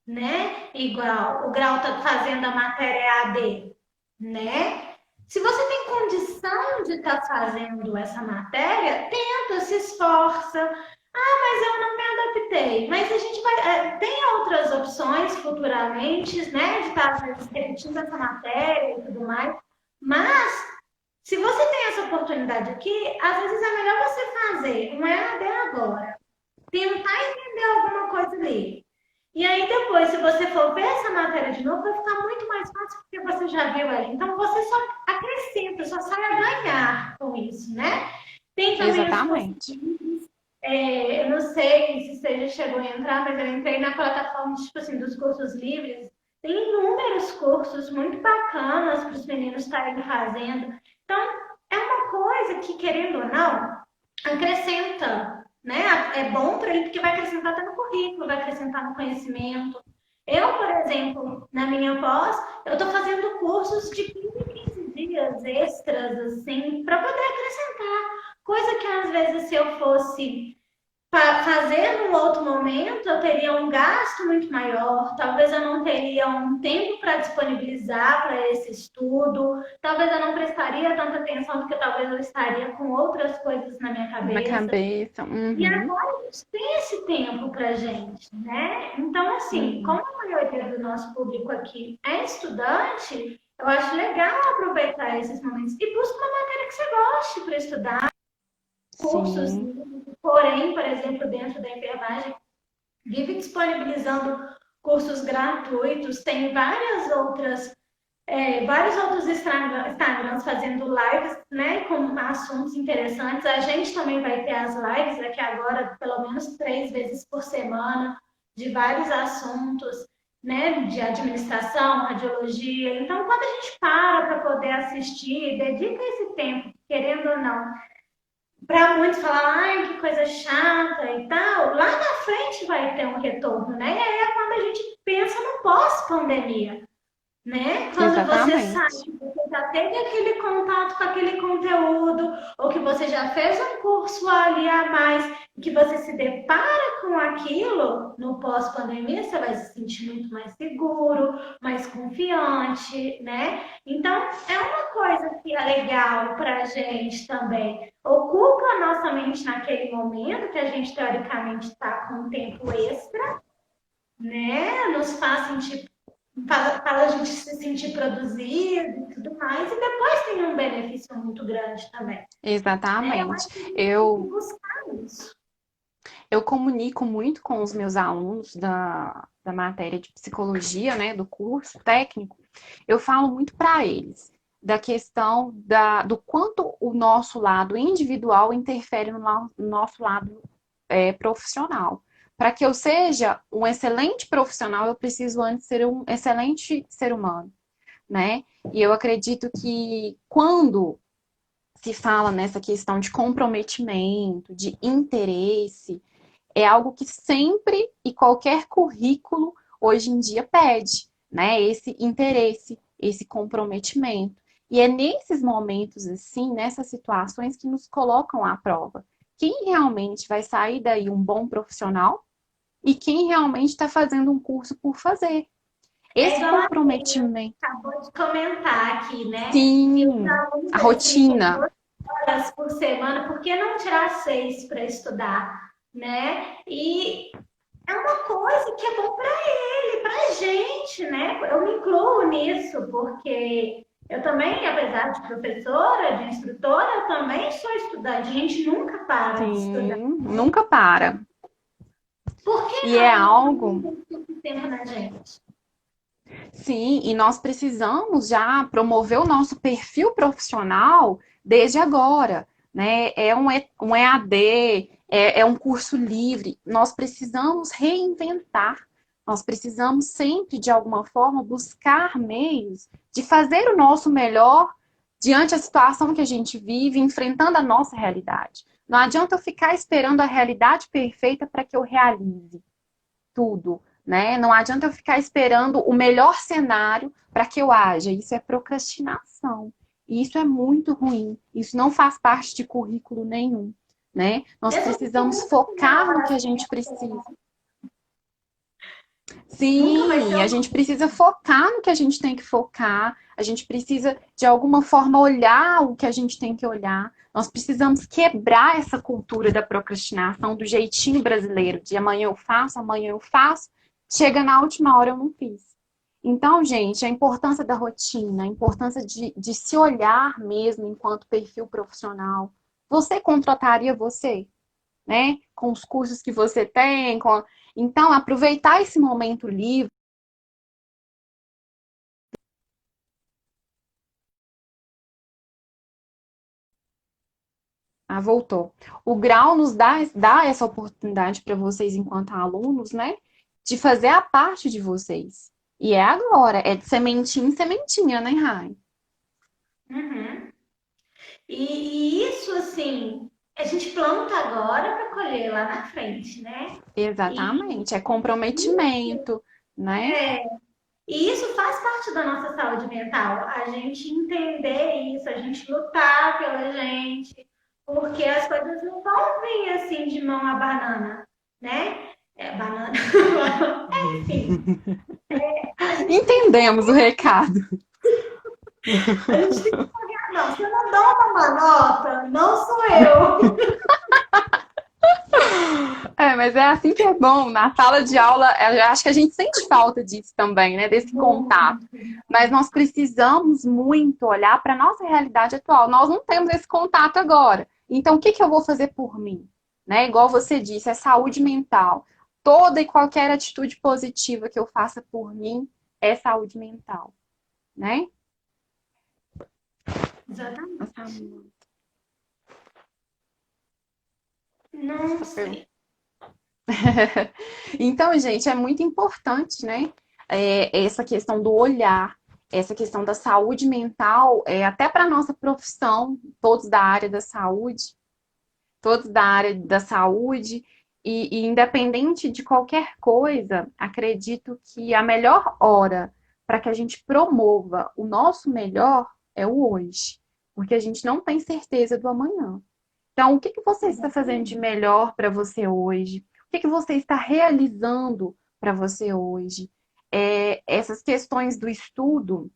né? Igual o Grau está fazendo a matéria AD, né? Se você tem condição de estar fazendo essa matéria, tenta, se esforça. Ah, mas eu não me adaptei. Mas a gente vai. Tem outras opções futuramente, né? De estar repetindo essa matéria e tudo mais. Mas, se você tem essa oportunidade aqui, às vezes é melhor você fazer um EAD agora. Tentar entender alguma coisa ali. E aí depois, se você for ver essa matéria de novo, vai ficar muito mais fácil porque você já viu ela. Então você só acrescenta, só sai a ganhar com isso, né? Tem tem também os cursos Exatamente. livres. Eu não sei se você já chegou a entrar, mas eu entrei na plataforma, tipo assim, dos cursos livres. Tem inúmeros cursos muito bacanas para os meninos estarem fazendo. Então, é uma coisa que, querendo ou não, acrescenta, né? É bom para ele porque vai acrescentar até no currículo, vai acrescentar no conhecimento. Eu, por exemplo, na minha pós, eu estou fazendo cursos de 15 em 15 dias extras, assim, para poder acrescentar. Coisa que às vezes se eu fosse fazer num outro momento, eu teria um gasto muito maior, talvez eu não teria um tempo para disponibilizar para esse estudo, talvez eu não prestaria tanta atenção, porque talvez eu estaria com outras coisas na minha Na cabeça. cabeça. E Uhum, agora a gente tem esse tempo para gente, né? Então, assim, uhum. como a maioria do nosso público aqui é estudante, eu acho legal aproveitar esses momentos e busca uma matéria que você goste para estudar, cursos, Sim, porém, por exemplo, dentro da enfermagem, vive disponibilizando cursos gratuitos, tem vários outros Instagrams fazendo lives, né, com assuntos interessantes. A gente também vai ter as lives aqui agora, pelo menos 3 vezes por semana, de vários assuntos, né, de administração, radiologia. Então, quando a gente para poder assistir, dedica esse tempo, querendo ou não, para muitos falar, ai, que coisa chata e tal, lá na frente vai ter um retorno, né? E aí é quando a gente pensa no pós-pandemia, né? Quando você sai, exatamente. você já teve aquele contato com aquele conteúdo, ou que você já fez um curso ali a mais, que você se depara com aquilo no pós-pandemia, você vai se sentir muito mais seguro, mais confiante, né? Então, é uma coisa que é legal para a gente também. Ocupa a nossa mente naquele momento, que a gente teoricamente está com um tempo extra, né? Nos faz sentir, faz a gente se sentir produzido e tudo mais, e depois tem um benefício muito grande também. Né? Eu Exatamente. acho que a gente tem que Eu, buscar isso. eu comunico muito com os meus alunos da matéria de psicologia, né, do curso técnico. Eu falo muito para eles da questão do quanto o nosso lado individual interfere no nosso lado profissional. Para que eu seja um excelente profissional, eu preciso antes ser um excelente ser humano, né? E eu acredito que quando se fala nessa questão de comprometimento, de interesse, é algo que sempre e qualquer currículo hoje em dia pede, né? Esse interesse, esse comprometimento. E é nesses momentos assim, nessas situações que nos colocam à prova. Quem realmente vai sair daí um bom profissional e quem realmente está fazendo um curso por fazer. É Esse igual a Keila comprometimento, acabou de comentar aqui, né? Que os sim, alunos a eles ficam rotina, 2 horas por semana, por que não tirar 6 para estudar, né? E é uma coisa que é bom para ele, para a gente, né? Eu me incluo nisso, porque eu também, apesar de professora, de instrutora, eu também sou estudante. A gente nunca para de estudar. sim, nunca para. Por que E é não algo, investir esse tempo na gente? sim, e nós precisamos já promover o nosso perfil profissional desde agora, né? Um EAD, é um curso livre. Nós precisamos reinventar. Nós precisamos sempre, de alguma forma, buscar meios de fazer o nosso melhor diante da situação que a gente vive, enfrentando a nossa realidade. Não adianta eu ficar esperando a realidade perfeita para que eu realize tudo, né? Não adianta eu ficar esperando o melhor cenário para que eu haja. Isso é procrastinação. E isso é muito ruim. Isso não faz parte de currículo nenhum, né? Nós Mesmo que precisamos nunca tenha uma focar no hora que a gente precisa. certa, nunca vai ter Sim, a uma. gente precisa focar no que a gente tem que focar, a gente precisa, de alguma forma, olhar o que a gente tem que olhar. Nós precisamos quebrar essa cultura da procrastinação, do jeitinho brasileiro, de amanhã eu faço, chega na última hora eu não fiz. Então, gente, a importância da rotina, a importância de se olhar mesmo enquanto perfil profissional. Você contrataria você? Né? Com os cursos que você tem, então aproveitar esse momento livre. Ah, voltou. O grau nos dá essa oportunidade para vocês, enquanto alunos, né? De fazer a parte de vocês. E é agora, é de sementinha em sementinha, né, Rai? Uhum. E isso, assim, a gente planta agora para colher lá na frente, né? E, Exatamente. É comprometimento, né? e isso faz parte da nossa saúde mental, a gente entender isso, a gente lutar pela gente, porque as coisas não vão vir assim de mão a banana, né? É, banana, enfim, a gente tem que Entendemos o recado. A gente tem que pagar. Não, se eu não dou uma nota, não sou eu. É, mas é assim que é bom. Na sala de aula, eu acho que a gente sente falta disso também, né? Desse contato. Mas nós precisamos muito olhar para a nossa realidade atual. Nós não temos esse contato agora. Então, o que que eu vou fazer por mim? Né? Igual você disse, é saúde mental. Toda e qualquer atitude positiva que eu faça por mim é saúde mental, né? Exatamente. Nossa, Não essa pergunta. sei. Então, gente, é muito importante, né? Essa questão do olhar, essa questão da saúde mental, até para a nossa profissão, todos da área da saúde, todos da área da saúde, e independente de qualquer coisa, acredito que a melhor hora para que a gente promova o nosso melhor é o hoje, porque a gente não tem certeza do amanhã. Então, o que que você está fazendo de Exatamente. melhor para você hoje? O que que você está realizando para você hoje? Essas questões do estudo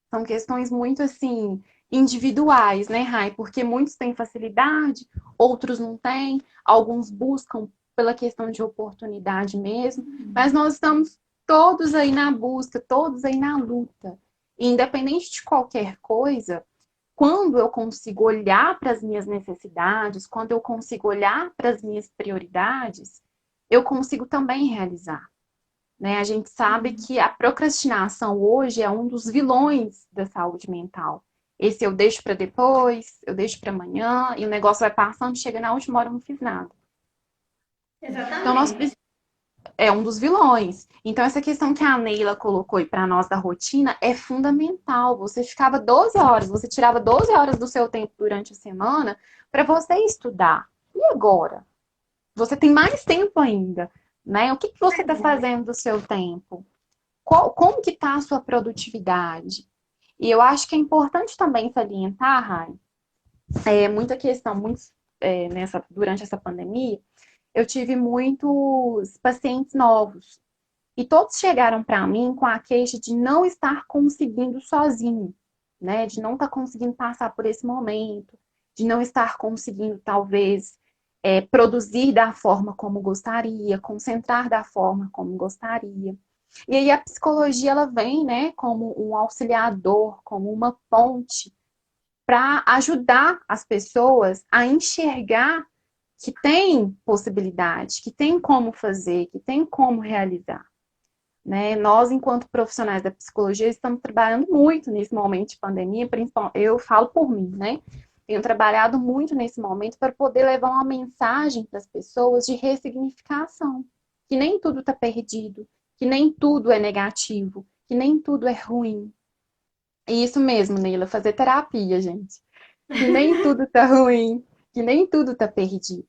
são questões muito assim individuais, né, Rai? Porque muitos têm facilidade, outros não têm, alguns buscam pela questão de oportunidade mesmo, mas nós estamos todos aí na busca, todos aí na luta. E independente de qualquer coisa, quando eu consigo olhar para as minhas necessidades, quando eu consigo olhar para as minhas prioridades, eu consigo também realizar. Né? A gente sabe que a procrastinação hoje é um dos vilões da saúde mental. Esse eu deixo para depois, eu deixo para amanhã, e o negócio vai passando, chega na última hora eu não fiz nada. Então, Exatamente. é um dos vilões. Então, essa questão que a Neila colocou aí para nós da rotina é fundamental. Você ficava 12 horas, você tirava 12 horas do seu tempo durante a semana para você estudar. E agora? Você tem mais tempo ainda, né? O que que você está fazendo do seu tempo? Como que está a sua produtividade? E eu acho que é importante também salientar, Rai, muita questão, durante essa pandemia, eu tive muitos pacientes novos. E todos chegaram para mim com a queixa de não estar conseguindo sozinho, né? De não estar conseguindo passar por esse momento, de não estar conseguindo, talvez, produzir da forma como gostaria, concentrar da forma como gostaria. E aí a psicologia ela vem, né, como um auxiliador, como uma ponte para ajudar as pessoas a enxergar que tem possibilidade, que tem como fazer, que tem como realizar. Né? Nós, enquanto profissionais da psicologia, estamos trabalhando muito nesse momento de pandemia, principalmente, eu falo por mim, né? Tenho trabalhado muito nesse momento para poder levar uma mensagem para as pessoas de ressignificação, que nem tudo está perdido, que nem tudo é negativo, que nem tudo é ruim. E isso mesmo, Neila, fazer terapia, gente. Que nem tudo está ruim, que nem tudo está perdido.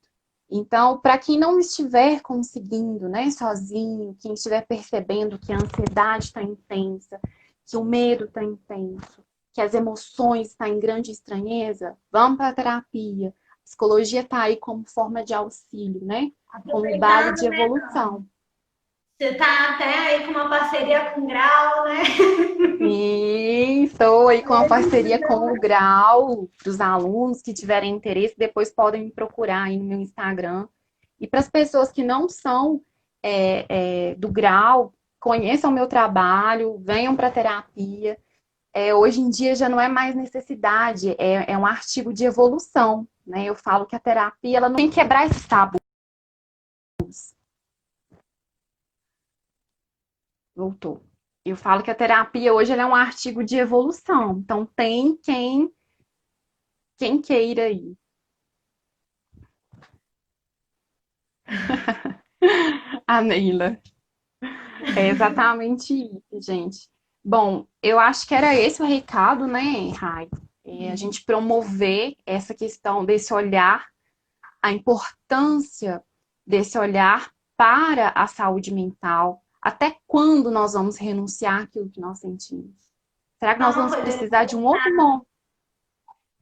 Então, para quem não estiver conseguindo, né, sozinho, quem estiver percebendo que a ansiedade está intensa, que o medo está intenso, que as emoções estão em grande estranheza, vamos para a terapia. A psicologia está aí como forma de auxílio, né? Como base Aproveitando, de né? evolução. Você tá até aí com uma parceria com o Grau, né? Sim, estou aí com a parceria com o Grau, para os alunos que tiverem interesse, depois podem me procurar aí no meu Instagram. E para as pessoas que não são do Grau, conheçam o meu trabalho, venham para a terapia. Hoje em dia já não é mais necessidade, é um artigo de evolução, né? Eu falo que a terapia ela não tem que quebrar esses tabus. Voltou. Eu falo que a terapia hoje ela é um artigo de evolução. Então tem quem queira ir. A Neila. É exatamente isso, gente. Bom, eu acho que era esse o recado, né, Rai? É a gente promover essa questão desse olhar, a importância desse olhar para a saúde mental. Até quando nós vamos renunciar àquilo que nós sentimos? Será que Só nós uma vamos coisa, precisar de um outro momento?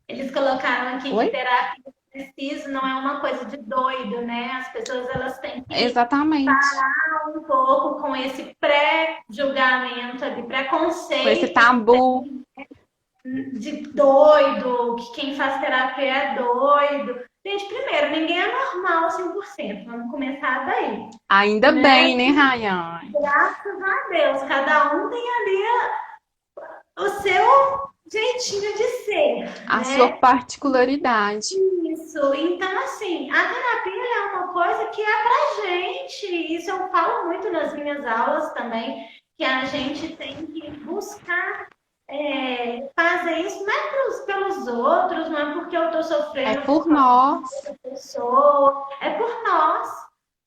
eles colocaram aqui que Oi? terapia preciso não é uma coisa de doido, né? As pessoas elas têm que Exatamente. parar um pouco com esse pré-julgamento ali, Com esse preconceito tabu. de doido, que quem faz terapia é doido. Gente, primeiro, ninguém é normal 100%. Vamos começar daí, Ainda né? bem, né, Rayane? Graças a Deus, cada um tem ali o seu jeitinho de ser, A sua né? particularidade. Isso. Então, assim, a terapia é uma coisa que é pra gente. Isso eu falo muito nas minhas aulas também, que a gente tem que buscar fazer isso não é pelos outros, não é porque eu tô É sofrendo por por causa nós. da pessoa, é por nós,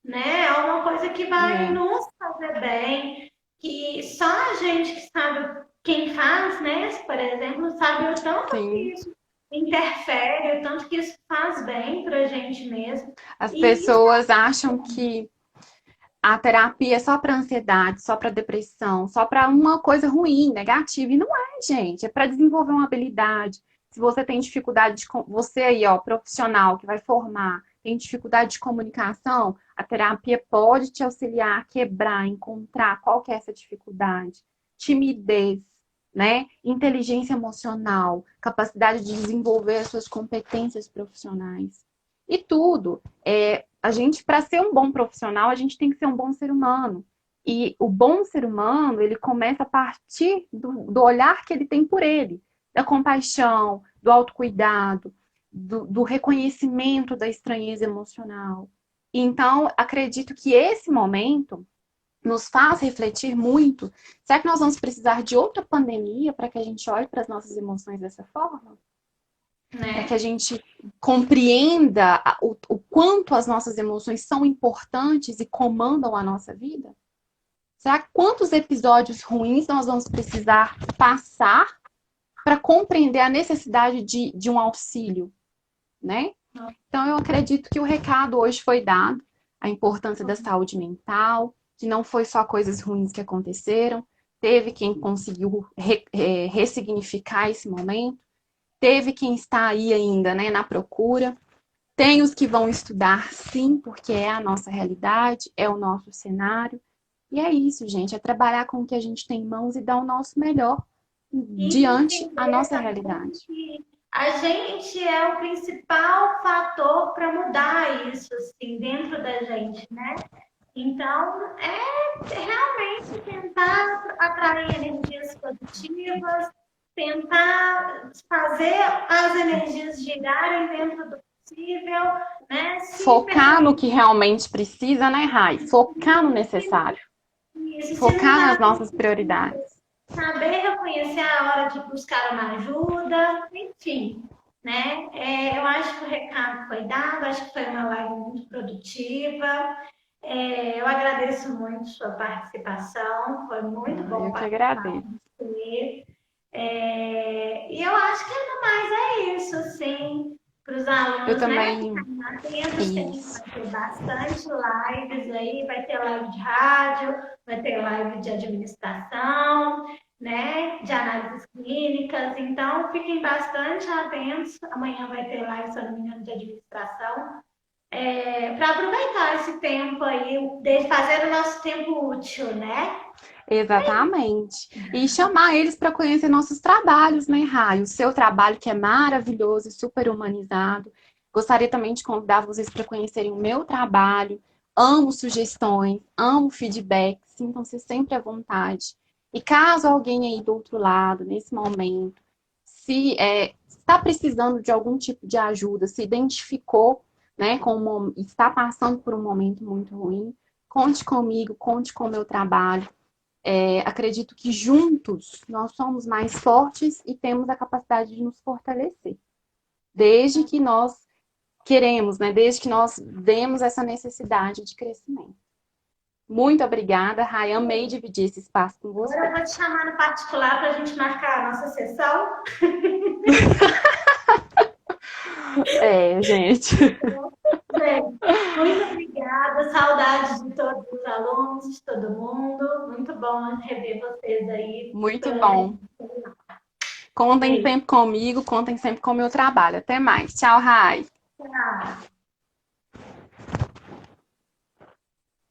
né? É uma coisa que vai É, nos fazer bem, que só a gente que sabe, quem faz, né? Por exemplo, sabe o tanto que sim. isso interfere, o tanto que isso faz bem pra gente mesmo. As E isso pessoas acham que a terapia é só para ansiedade, só para depressão, só para uma coisa ruim, negativa. E não é, gente. É para desenvolver uma habilidade. Se você tem dificuldade de. Você aí, ó, profissional que vai formar, tem dificuldade de comunicação, a terapia pode te auxiliar a quebrar, encontrar qual que é essa dificuldade. Timidez, né? Inteligência emocional, capacidade de desenvolver as suas competências profissionais. E tudo. A gente, para ser um bom profissional, a gente tem que ser um bom ser humano. E o bom ser humano, ele começa a partir do olhar que ele tem por ele, da compaixão, do autocuidado, do reconhecimento da estranheza emocional. Então, acredito que esse momento nos faz refletir muito. Será que nós vamos precisar de outra pandemia para que a gente olhe para as nossas emoções dessa forma? Para que a né? gente compreenda o quanto as nossas emoções são importantes e comandam a nossa vida? Será que quantos episódios ruins nós vamos precisar passar para compreender a necessidade de um auxílio, né? Então, eu acredito que o recado hoje foi dado, a importância da saúde mental, que não foi só coisas ruins que aconteceram, teve quem conseguiu ressignificar esse momento, teve quem está aí ainda, né, na procura. Tem os que vão estudar, sim, porque é a nossa realidade, é o nosso cenário. E é isso, gente, é trabalhar com o que a gente tem em mãos e dar o nosso melhor E diante a entender nossa também realidade. que a gente é o principal fator para mudar isso, assim, dentro da gente, né? Então, é realmente tentar atrair energias positivas, tentar fazer as energias girarem dentro do possível, né? Se Focar no perceber que realmente precisa, né, Rai? Focar no necessário. isso, se não Focar nas está nossas prioridades. saber reconhecer a hora de buscar uma ajuda, enfim, né? Eu acho que o recado foi dado, acho que foi uma live muito produtiva. Eu agradeço muito sua participação, foi muito bom Eu que participar agradeço. com você. E eu acho que no mais é isso, sim, para os Eu alunos, né? também. Ficarem atentos, que a gente Isso. vai ter bastante lives aí, vai ter live de rádio, vai ter live de administração, né? De análises clínicas, então fiquem bastante atentos. Amanhã vai ter live, se eu não me engano, de administração. Para aproveitar esse tempo aí, de fazer o nosso tempo útil, né? Exatamente. E chamar eles para conhecer nossos trabalhos, né, Rai? O seu trabalho que é maravilhoso e super humanizado. Gostaria também de convidar vocês para conhecerem o meu trabalho. Amo sugestões, amo feedback, sintam-se sempre à vontade. E caso alguém aí do outro lado, nesse momento, se está precisando de algum tipo de ajuda, se identificou, né, está passando por um momento muito ruim, conte comigo, conte com o meu trabalho. Acredito que juntos nós somos mais fortes e temos a capacidade de nos fortalecer. Desde que nós queremos, né? Desde que nós vemos essa necessidade de crescimento. Muito obrigada, Rai. Amei dividir esse espaço com Agora você. eu vou te chamar no particular para a gente marcar a nossa sessão. É, gente. Bem, muito obrigada, saudades de todos os alunos, de todo mundo. Muito bom rever vocês aí Muito pela bom. Contem Beijo. sempre comigo, contem sempre com o meu trabalho. Até mais. Tchau, Rai. Tchau.